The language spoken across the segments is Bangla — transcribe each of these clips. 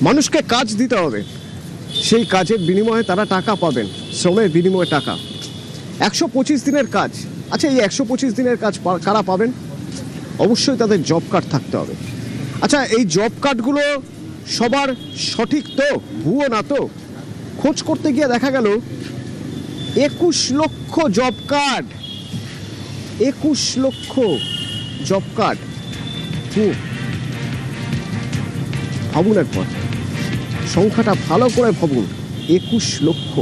মানুষকে কাজ দিতে হবে, সেই কাজের বিনিময়ে তারা টাকা পাবেন, শ্রমের বিনিময়ে টাকা। 125 দিনের কাজ। আচ্ছা, এই 125 দিনের কাজ কারা পাবেন? অবশ্যই তাদের জব কার্ড থাকতে হবে। আচ্ছা, এই জব কার্ডগুলো সবার সঠিক তো, ভুয়ো না তো? খোঁজ করতে গিয়ে দেখা গেল 21 লক্ষ জব কার্ড, 21 লক্ষ জব কার্ড। ভাবুন একবার, সংখ্যাটা ভালো করে ভাবুন, 21 লক্ষ।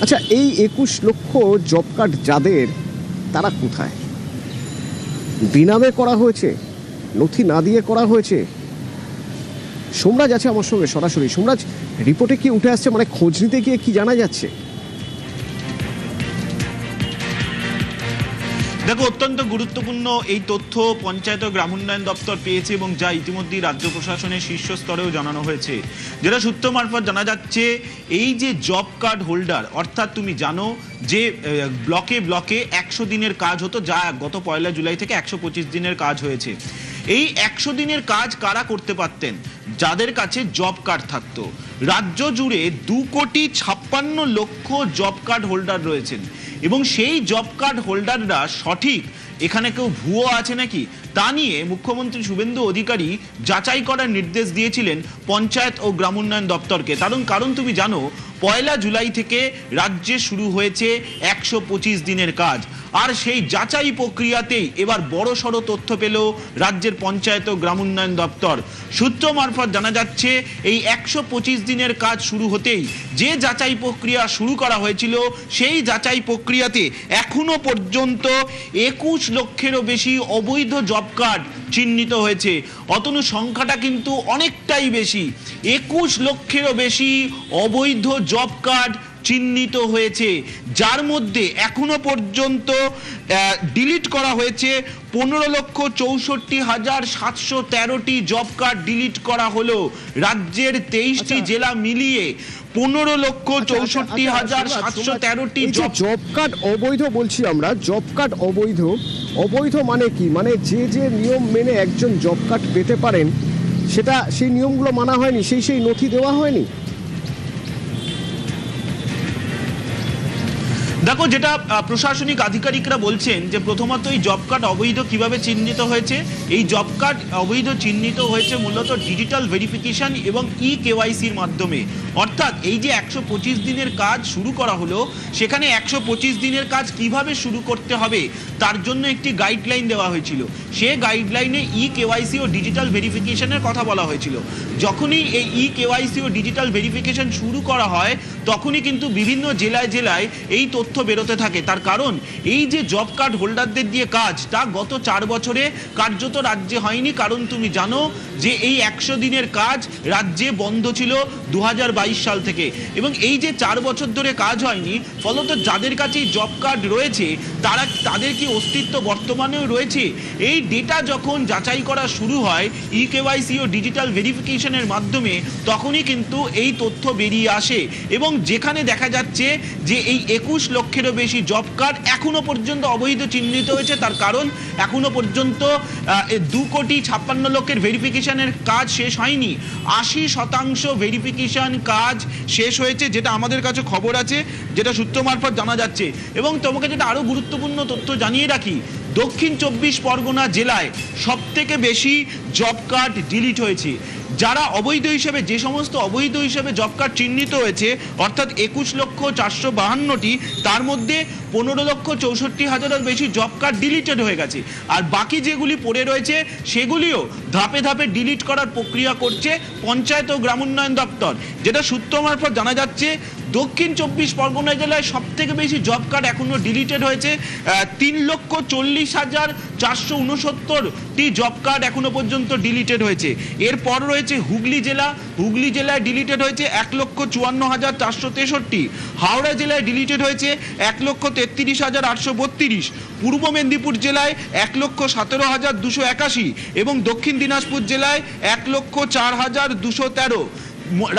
আচ্ছা, এই 21 লক্ষ জব কার্ড যাদের, তারা কোথায়? বিনামে করা হয়েছে, নথি না দিয়ে করা হয়েছে? সোমরাজ আছে আমার সঙ্গে সরাসরি। সোমরাজ, রিপোর্টে কি উঠে আসছে, মানে খোঁজ নিতে গিয়ে কি জানা যাচ্ছে? দেখো, অত্যন্ত গুরুত্বপূর্ণ এই তথ্য পঞ্চায়েত ও গ্রাম উন্নয়ন দপ্তর পেয়েছে এবং যা ইতিমধ্যেই রাজ্য প্রশাসনের শীর্ষ স্তরেও জানানো হয়েছে। যেটা সূত্র মারফত জানা যাচ্ছে, এই যে জব কার্ড হোল্ডার, অর্থাৎ তুমি জানো যে ব্লকে ব্লকে 100 দিনের কাজ হতো, যা গত 1 জুলাই থেকে 125 দিনের কাজ হয়েছে। এই 100 দিনের কাজ কারা করতে পারতেন? যাদের কাছে জব কার্ড থাকতো। রাজ্য জুড়ে 2,56,00,000 জব কার্ড হোল্ডার রয়েছেন এবং সেই জব কার্ড হোল্ডাররা সঠিক, এখানে কেউ ভুয়ো আছে নাকি তা নিয়ে মুখ্যমন্ত্রী শুভেন্দু অধিকারী যাচাই করার নির্দেশ দিয়েছিলেন পঞ্চায়েত ও গ্রাম উন্নয়ন দপ্তরকে। কারণ তুমি জানো 1 জুলাই থেকে রাজ্যে শুরু হয়েছে 125 দিনের কাজ, আর সেই যাচাই প্রক্রিয়াতেই এবার বড়সড় তথ্য পেল রাজ্যের পঞ্চায়েত ও গ্রাম উন্নয়ন দপ্তর। সূত্র মারফত জানা যাচ্ছে, এই 125 দিনের কাজ শুরু হতেই যে যাচাই প্রক্রিয়া শুরু করা হয়েছিল, সেই যাচাই প্রক্রিয়াতে এখনো পর্যন্ত 21 লক্ষেরও বেশি অবৈধ জব কার্ড চিহ্নিত হয়েছে। অতনু, সংখ্যাটা কিন্তু অনেকটাই বেশি। 21 লক্ষেরও বেশি অবৈধ জব কার্ড চিহ্নিত হয়েছে, যার মধ্যে এখনো পর্যন্ত ডিলিট করা হয়েছে 15,64,713টি জব কার্ড ডিলিট করা হলো। রাজ্যের 23টি জেলা মিলিয়ে 15,64,713টি জব কার্ড অবৈধ বলছি আমরা। জব কার্ড অবৈধ, অবৈধ মানে কি? মানে যে নিয়ম মেনে একজন জব কার্ড পেতে পারেন, সেটা সেই নিয়মগুলো মানা হয়নি, সেই নথি দেওয়া হয়নি। দেখো, যেটা প্রশাসনিক আধিকারিকরা বলছেন যে প্রথমত এই জব কার্ড অবৈধ কিভাবে চিহ্নিত হয়েছে। এই জব কার্ড অবৈধ চিহ্নিত হয়েছে মূলত ডিজিটাল ভেরিফিকেশন এবং কেওয়াইসির মাধ্যমে। অর্থাৎ এই যে 125 দিনের কাজ শুরু করা হলো, সেখানে 125 দিনের কাজ কিভাবে শুরু করতে হবে তার জন্য একটি গাইডলাইন দেওয়া হয়েছিল। সে গাইডলাইনে কেওয়াইসি ও ডিজিটাল ভেরিফিকেশনের কথা বলা হয়েছিল। যখনই এই কেওয়াইসি ও ডিজিটাল ভেরিফিকেশন শুরু করা হয়, তখনই কিন্তু বিভিন্ন জেলায় জেলায় এই তথ্য বেরোতে থাকে। তার কারণ এই যে জব কার্ড হোল্ডারদের দিয়ে কাজ, তা গত 4 বছরে কার্যত রাজ্যে হয়নি। কারণ তুমি জানো যে এই 100 দিনের কাজ রাজ্যে বন্ধ ছিল 2022 সাল থেকে, এবং এই যে 4 বছর ধরে কাজ হয়নি, ফলত যাদের কাছে জব কার্ড রয়েছে তাদের কি অস্তিত্ব বর্তমানেও রয়েছে? এই ডেটা যখন যাচাই করা শুরু হয় কেওয়াইসি ও ডিজিটাল ভেরিফিকেশনের মাধ্যমে, তখনই কিন্তু এই তথ্য বেরিয়ে আসে এবং যেখানে দেখা যাচ্ছে যে এই 21 লক্ষেরও বেশি জব কার্ড এখনো পর্যন্ত অবৈধ চিহ্নিত হয়েছে। তার কারণ এখনো পর্যন্ত 2,56,00,000 ভেরিফিকেশনের কাজ শেষ হয়নি। 80% ভেরিফিকেশন কাজ শেষ হয়েছে, যেটা আমাদের কাছে খবর আছে, যেটা সূত্র মারফত জানা যাচ্ছে। এবং তোমাকে যেটা আরো গুরুত্বপূর্ণ তথ্য জানিয়ে রাখি, দক্ষিণ 24 পরগনা জেলায় সবথেকে বেশি জব কার্ড ডিলিট হয়েছে। যারা অবৈধ হিসেবে, যে সমস্ত অবৈধ হিসেবে জব কার্ড চিহ্নিত হয়েছে, অর্থাৎ 21,452টি, তার মধ্যে 15,64,000-এর বেশি জব কার্ড ডিলিটেড হয়ে গেছে। আর বাকি যেগুলি পড়ে রয়েছে, সেগুলিও ধাপে ধাপে ডিলিট করার প্রক্রিয়া করছে পঞ্চায়েত ও গ্রাম উন্নয়ন দপ্তর। যেটা সূত্র মারফত জানা যাচ্ছে, দক্ষিণ 24 পরগনা জেলায় সব থেকে বেশি জব কার্ড এখনো ডিলিটেড হয়েছে। 3,40,469টি জব কার্ড এখনো পর্যন্ত ডিলিটেড হয়েছে। এরপর রয়েছে হুগলি জেলা। হুগলি জেলায় ডিলিটেড হয়েছে 1,54,463। হাওড়া জেলায় ডিলিটেড হয়েছে 1,33,832। পূর্ব মেদিনীপুর জেলায় 1,17,281 এবং দক্ষিণ দিনাজপুর জেলায় 1,04,213।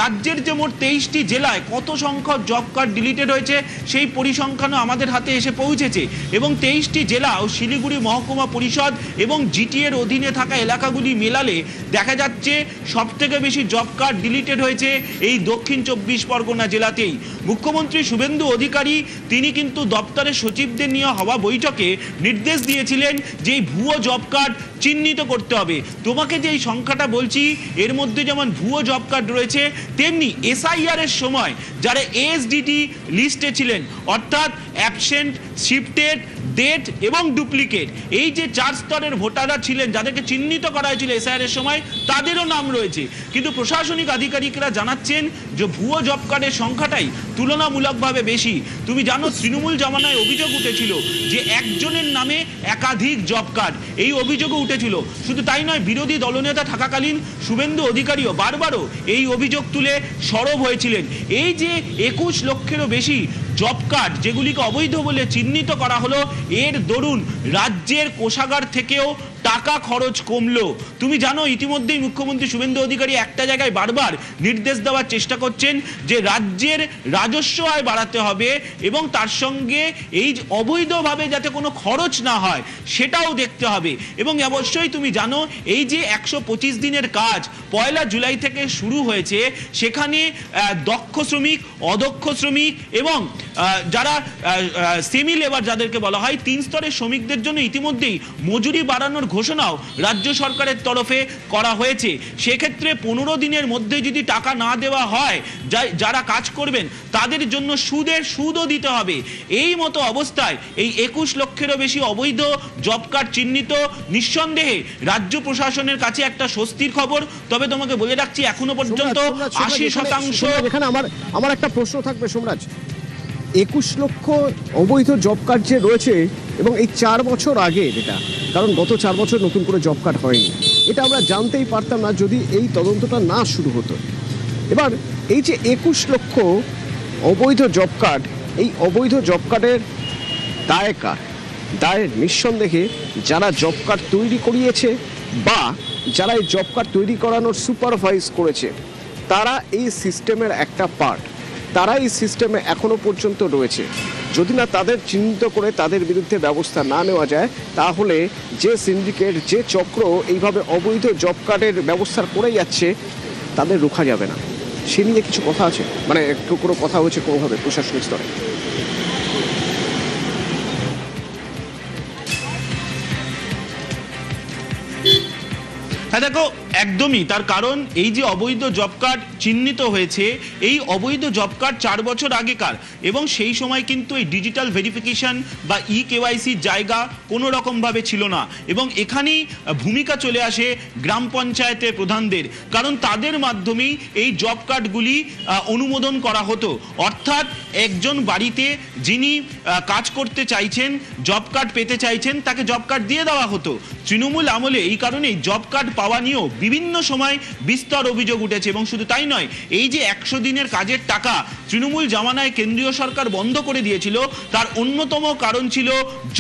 রাজ্যের যে মোট 23টি জেলায় কত সংখ্যক জব কার্ড ডিলিটেড হয়েছে সেই পরিসংখ্যানও আমাদের হাতে এসে পৌঁছেছে, এবং 23টি জেলা ও শিলিগুড়ি মহকুমা পরিষদ এবং জিটিএর অধীনে থাকা এলাকাগুলি মেলালে দেখা যাচ্ছে সবথেকে বেশি জব কার্ড ডিলিটেড হয়েছে এই দক্ষিণ 24 পরগনা জেলাতেই। মুখ্যমন্ত্রী শুভেন্দু অধিকারী তিনি কিন্তু দপ্তরের সচিবদের নিয়ে হওয়া বৈঠকে নির্দেশ দিয়েছিলেন যে এই ভুয়ো জব কার্ড চিহ্নিত করতে হবে। তোমাকে যে এই সংখ্যাটা বলছি এর মধ্যে যেমন ভুয়ো জব কার্ড রয়েছে, তেমনি এসআইআর এর সময় যারা এসডিটি লিস্টে ছিলেন, অর্থাৎ অ্যাবসেন্ট, শিফটেড, ডেট এবং ডুপ্লিকেট, এই যে 4 স্তরের ভোটাররা ছিলেন যাদেরকে চিহ্নিত করা হয়েছিল এসআইআর এর সময়, তাদেরও নাম রয়েছে। কিন্তু প্রশাসনিক আধিকারিকরা জানাচ্ছেন যে ভুয়ো জব কার্ডের সংখ্যাটাই তুলনামূলকভাবে বেশি। তুমি জানো তৃণমূল জামানায় অভিযোগ উঠেছিল যে একজনের নামে একাধিক জব কার্ড, এই অভিযোগও উঠেছিল। শুধু তাই নয়, বিরোধী দলনেতা থাকাকালীন শুভেন্দু অধিকারীও বারবারও এই অভিযোগ তুলে সরব হয়েছিলেন। এই যে 21 লক্ষেরও বেশি জব কার্ড যেগুলিকে অবৈধ বলে চিহ্নিত করা হলো, এর দরুন রাজ্যের কোষাগার থেকেও টাকা খরচ কমলো। তুমি জানো ইতিমধ্যেই মুখ্যমন্ত্রী শুভেন্দু অধিকারী একটা জায়গায় বারবার নির্দেশ দেওয়ার চেষ্টা করছেন যে রাজ্যের রাজস্ব আয় বাড়াতে হবে এবং তার সঙ্গে এই অবৈধভাবে যাতে কোনো খরচ না হয় সেটাও দেখতে হবে। এবং অবশ্যই তুমি জানো এই যে 125 দিনের কাজ 1 জুলাই থেকে শুরু হয়েছে, সেখানে দক্ষ শ্রমিক, অদক্ষ শ্রমিক এবং যারা সেমি লেবার যাদেরকে বলা হয় 3 স্তরের শ্রমিকদের জন্য ইতিমধ্যেই মজুরি বাড়ানোর ঘোষণাও রাজ্য সরকারের তরফে করা হয়েছে। সেক্ষেত্রে 15 দিনের মধ্যে যদি টাকা না দেওয়া হয় যারা কাজ করবেন তাদের জন্য সুদও দিতে হবে। এই মতো অবস্থায় এই 21 লক্ষেরও বেশি অবৈধ জব কার্ড চিহ্নিত নিঃসন্দেহে রাজ্য প্রশাসনের কাছে একটা স্বস্তির খবর। তবে তোমাকে বলে রাখছি এখনো পর্যন্ত 80% এখানে আমার একটা প্রশ্ন থাকবে সোমরাজ, 21 লক্ষ অবৈধ জব কার্ড যে রয়েছে এবং এই 4 বছর আগে, এটা কারণ গত 4 বছর নতুন করে জব কার্ড হয়নি, এটা আমরা জানতেই পারতাম না যদি এই তদন্তটা না শুরু হতো। এবার এই যে 21 লক্ষ অবৈধ জব কার্ড, এই অবৈধ জব কার্ডের দায় কার? দায় নিঃসন্দেহে যারা জব কার্ড তৈরি করিয়েছে বা যারা এই জব কার্ড তৈরি করানোর সুপারভাইজ করেছে, তারা এই সিস্টেমের একটা পার্ট, তারা এই সিস্টেমে এখনো পর্যন্ত রয়েছে। যদি না তাদের চিহ্নিত করে তাদের বিরুদ্ধে ব্যবস্থা না নেওয়া যায়, তাহলে যে সিন্ডিকেট, যে চক্র এইভাবে অবৈধ জব কার্ডের ব্যবস্থা করে যাচ্ছে, তাদের রোখা যাবে না। সে নিয়ে কিছু কথা আছে, মানে একটু কোনো কথা হয়েছে কোনোভাবে প্রশাসনিক স্তরে? হ্যাঁ দেখো, একদমই তার কারণ এই যে অবৈধ জব কার্ড চিহ্নিত হয়েছে, এই অবৈধ জব কার্ড 4 বছর আগেকার, এবং সেই সময় কিন্তু এই ডিজিটাল ভেরিফিকেশন বা কেওয়াইসির জায়গা কোনো রকমভাবে ছিল না। এবং এখানেই ভূমিকা চলে আসে গ্রাম পঞ্চায়েতের প্রধানদের, কারণ তাদের মাধ্যমেই এই জব কার্ডগুলি অনুমোদন করা হতো। অর্থাৎ একজন বাড়িতে যিনি কাজ করতে চাইছেন, জব কার্ড পেতে চাইছেন, তাকে জব কার্ড দিয়ে দেওয়া হতো। তৃণমূল আমলে এই কারণেই জব কার্ড পাওয়া নিয়েও বিভিন্ন সময় বিস্তর অভিযোগ উঠেছে। এবং শুধু তাই নয়, এই যে 100 দিনের কাজের টাকা তৃণমূল জামানায় কেন্দ্রীয় সরকার বন্ধ করে দিয়েছিল, তার অন্যতম কারণ ছিল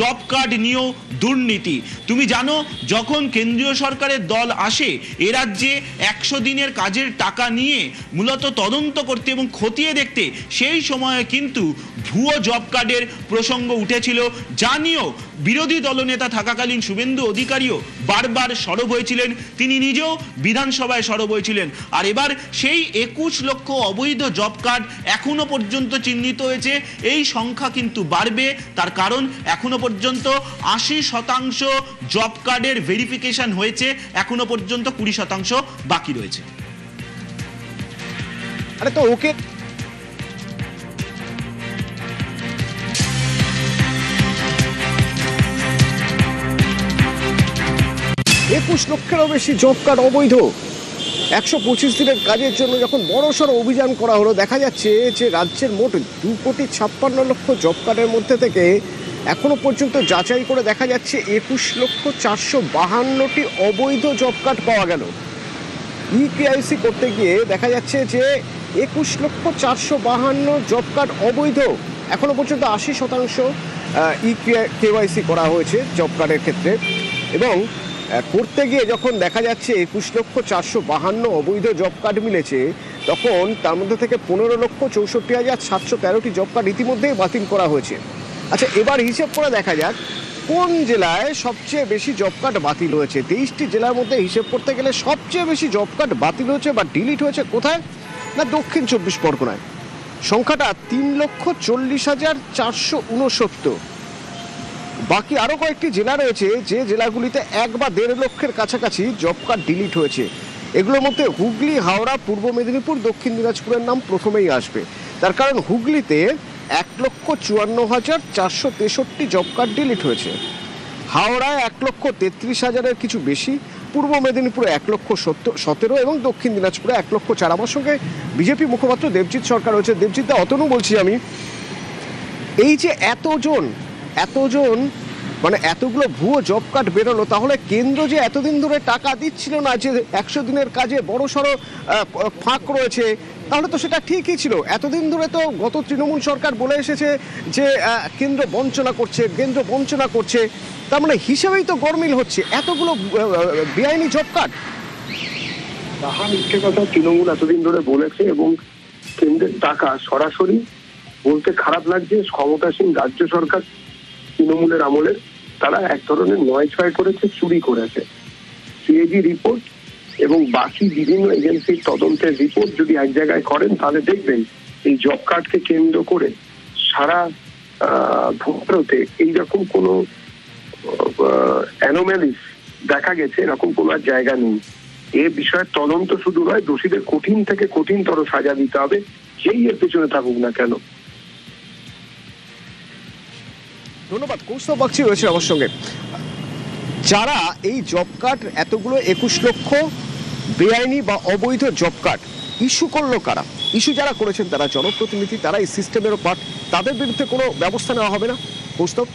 জব কার্ড নিয়েও দুর্নীতি। তুমি জানো যখন কেন্দ্রীয় সরকারের দল আসে এ রাজ্যে 100 দিনের কাজের টাকা নিয়ে মূলত তদন্ত করতে এবং খতিয়ে দেখতে, সেই সময়ে কিন্তু ভুয়ো জব কার্ডের প্রসঙ্গ উঠেছিল, যা নিয়েও বিরোধী দলনেতা থাকাকালীন শুভেন্দু অধিকারীও বারবার সরব হয়েছিলেন, তিনি নিজেও বিধানসভায় সরব হয়েছিলেন। আর এবার সেই 21 লক্ষ অবৈধ জব কার্ড এখনো পর্যন্ত চিহ্নিত হয়েছে, এই সংখ্যা কিন্তু বাড়বে। তার কারণ এখনো পর্যন্ত 80% জব কার্ডের ভেরিফিকেশন হয়েছে, এখনো পর্যন্ত 20% বাকি রয়েছে। আরে তো ওকে, 21 লক্ষেরও বেশি জব কার্ড অবৈধ, 125 দিনের কাজের জন্য যখন বড়সড় অভিযান করা হলো, দেখা যাচ্ছে যে রাজ্যের মোট 2,56,00,000 জব কার্ডের মধ্যে থেকে এখনো পর্যন্ত যাচাই করে দেখা যাচ্ছে 21,452টি অবৈধ জব কার্ড পাওয়া গেল। কেওয়াইসি করতে গিয়ে দেখা যাচ্ছে যে 21,452 জব কার্ড অবৈধ, এখনো পর্যন্ত 80% কেওয়াইসি করা হয়েছে জব কার্ডের ক্ষেত্রে। এবং করতে গিয়ে যখন দেখা যাচ্ছে 21,452 অবৈধ জব কার্ড মিলেছে, তখন তার মধ্যে থেকে 15,64,713টি জব কার্ড ইতিমধ্যেই বাতিল করা হয়েছে। আচ্ছা, এবার হিসেব করে দেখা যাক কোন জেলায় সবচেয়ে বেশি জব কার্ড বাতিল হয়েছে। 23টি জেলার মধ্যে হিসেব করতে গেলে সবচেয়ে বেশি জব কার্ড বাতিল হয়েছে বা ডিলিট হয়েছে কোথায়? না, দক্ষিণ 24 পরগনায়। সংখ্যাটা 3,40,469। বাকি আরো কয়েকটি জেলা রয়েছে যে জেলাগুলিতে 1 বা 1.5 লক্ষের কাছাকাছি জব কার্ড ডিলিট হয়েছে। এগুলোর মধ্যে হুগলি, হাওড়া, পূর্ব মেদিনীপুর, দক্ষিণ দিনাজপুরের নাম প্রথমেই আসবে। তার কারণ হুগলিতে 1,54,463 জব কার্ড ডিলিট হয়েছে, হাওড়ায় 1,33,000-এর কিছু বেশি, পূর্ব মেদিনীপুরে 1,17,000 এবং দক্ষিণ দিনাজপুরে 1,04,000। আমার সঙ্গে বিজেপি মুখপাত্র দেবজিৎ সরকার রয়েছে। দেবজিৎ দা, অতনু বলছি আমি, এই যে এতজন মানে এতগুলো ভুয়ো জব কার্ড বেরোলো, তাহলে কেন্দ্র যে এতদিন ধরে টাকা দিচ্ছিল না, যে 100 দিনের কাজে বড় সড়ো ফাঁক রয়েছে, তাহলে তো সেটা ঠিকই ছিল। এতদিন ধরে তো গত তৃণমূল সরকার বলে এসেছে যে কেন্দ্র বঞ্চনা করছে, তার মানে হিসেবেই তো গরমিল হচ্ছে এতগুলো বেআইনি জব কার্ড। তাহা মিথ্যে কথা তৃণমূল এতদিন ধরে বলেছে, এবং কেন্দ্রের টাকা সরাসরি বলতে খারাপ লাগছে, ক্ষমতাসীন রাজ্য সরকার তৃণমূলের আমলে তারা এক ধরনের 9-6 করেছে, চুরি করেছে। সিএজি রিপোর্ট এবং বাকি বিভিন্ন এজেন্সির তদন্তের রিপোর্ট যদি এক জায়গায় করেন, তাহলে দেখবেন এই জব কার্ডকে কেন্দ্র করে সারা ভারতে এইরকম কোনো অ্যানোম্যালিস দেখা গেছে, এরকম কোনো আর জায়গা নেই। এ বিষয়ে তদন্ত শুধু নয়, দোষীদের কঠিন থেকে কঠিনতর সাজা দিতে হবে, যেই এর পেছনে থাকুক না কেন। ধন্যবাদ। কৌস্তব বাগচি রয়েছে আমার সঙ্গে। যারা এই জব কার্ড এতগুলো 21 লক্ষ বেআইনি বা অবৈধ জব কার্ড ইস্যু করলো কারা? ইস্যু যারা করেছেন তারা জনপ্রতিনিধি, তারা এই সিস্টেমেরও পার্ট। তাদের বিরুদ্ধে কোনো ব্যবস্থা নেওয়া হবে না? কৌস্তব,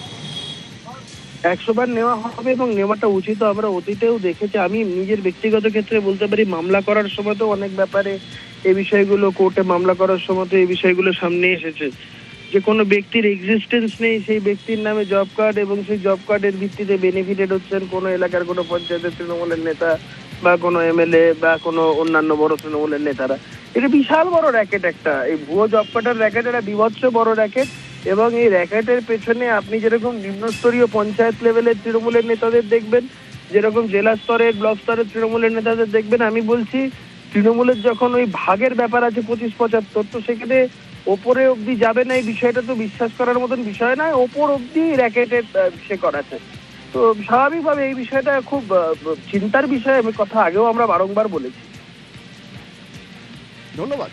100 বার নেওয়া হবে এবং নেওয়াটা উচিত। আমরা অতীতেও দেখেছি, আমি নিজের ব্যক্তিগত ক্ষেত্রে বলতে পারি, মামলা করার সময় তো অনেক ব্যাপারে এই বিষয়গুলো, কোর্টে মামলা করার সময় তো এই বিষয়গুলো সামনে এসেছে যে কোনো ব্যক্তির এক্সিস্টেন্স নেই, সেই ব্যক্তির নামে জব কার্ড, এবং সেই জব কার্ডের ভিত্তিতে বেনিফিটেড হচ্ছেন কোনো এলাকার কোনো পঞ্চায়েতের তৃণমূলের নেতা বা কোনো এমএলএ বা কোনো অন্যান্য বড় তৃণমূলের নেতারা। এটা বিশাল বড় র্যাকেট একটা, এই ভুয়ো জব কার্ডের র্যাকেট, এটা বিভৎস বড় র্যাকেট। এবং এই র্যাকেটের পেছনে আপনি যেরকম নিম্নস্তরীয় পঞ্চায়েত লেভেলের তৃণমূলের নেতাদের দেখবেন, যেরকম জেলা স্তরের, ব্লক স্তরের তৃণমূলের নেতাদের দেখবেন, আমি বলছি তৃণমূলের যখন ওই ভাগের ব্যাপার আছে 25-75, তো সেখানে ওপরে অবধি যাবে না, এই বিষয়টা তো বিশ্বাস করার মতন বিষয় নয়। ওপর অবধি র্যাকেটের সে করাছে, তো স্বাভাবিকভাবে এই বিষয়টা খুব চিন্তার বিষয়। আমি কথা আগেও আমরা বারংবার বলেছি। ধন্যবাদ।